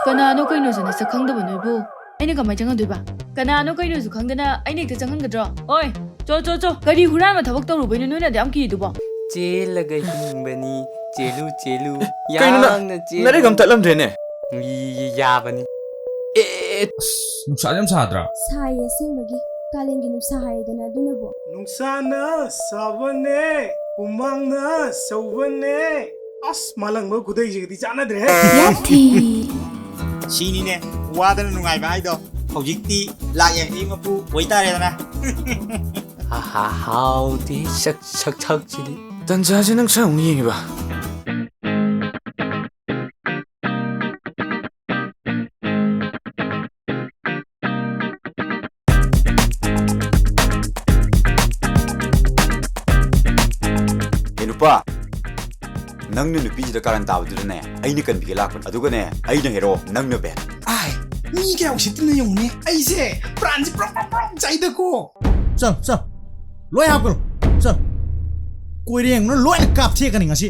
Kanano kayo sa nasa kangda ba nalbo? Ay nagamay jangan diba? Kanano kayo sa kangda na ay nagtajangan ka dra? Oy, cho. Kadi huran matawag tawag ba nuna di am ki diba? ꯆꯦꯜꯂꯒ ꯍꯤꯡꯕꯅꯤ ꯆꯦꯜꯂꯨ ꯆꯦꯜꯂꯨ ꯀꯩꯅꯣ ꯌꯥꯝꯅ ꯆꯦꯜꯂꯨ ꯅꯔꯦꯒ ꯑꯝ ꯇꯠꯂꯝꯗ꯭ꯔꯦꯅꯦ ꯌꯥꯕꯅꯤ ꯅꯨꯡꯁꯥ ꯌꯥꯝ ꯁꯥꯗ꯭ꯔꯥ ꯁꯥꯏꯌꯦ ꯑꯁꯦꯡꯕꯒꯤ ꯀꯥꯂꯦꯟꯒꯤ ꯅꯨꯡꯁꯥ ꯍꯥꯏꯔꯦꯗꯅ ꯑꯗꯨꯅꯕꯨ ꯅꯨꯡꯁꯥꯅ ꯁꯥꯕꯅꯦ ꯍꯨꯃꯥꯡꯅ ꯁꯧꯕꯅꯦ ꯑꯁ ꯃꯥꯂꯪꯕ ꯈꯨꯗꯩꯁꯤꯒꯗꯤ ꯆꯥꯟꯅꯗ꯭ꯔꯦꯍꯦ Yati. ꯁꯤꯅꯤꯅꯦ ꯋꯥꯗꯅ ꯅꯨꯡꯉꯥꯏꯕ ꯍꯥꯏꯗꯣ ꯍꯧꯖꯤꯛꯇꯤ ꯂꯥꯛ ꯌꯥꯡꯈꯩ ꯃꯄꯨ ꯑꯣꯏꯇꯥꯔꯦꯗꯅ 하하 하우디 샥샥샥지리 ꯇꯟꯖꯥꯁꯦ ꯅꯪ ꯁꯥꯡ ꯌꯦꯡꯉꯤꯕ नुपा नंग नुपीद कारण ताबदुने अइने कनबिगे लाखन अदुगने अइने हेरो नंग बेन 아이 니게 혹시뜨는 용네 아이세 프란지 프롱프롱 짜이드고 ꯆꯠ ꯂꯣꯏ ꯍꯥꯞꯀꯅꯨ ꯆꯠ ꯀꯣꯏꯔꯦꯡꯅ ꯂꯣꯏꯅ ꯀꯥꯞꯊꯦꯛꯀꯅꯤ ꯉꯁꯤ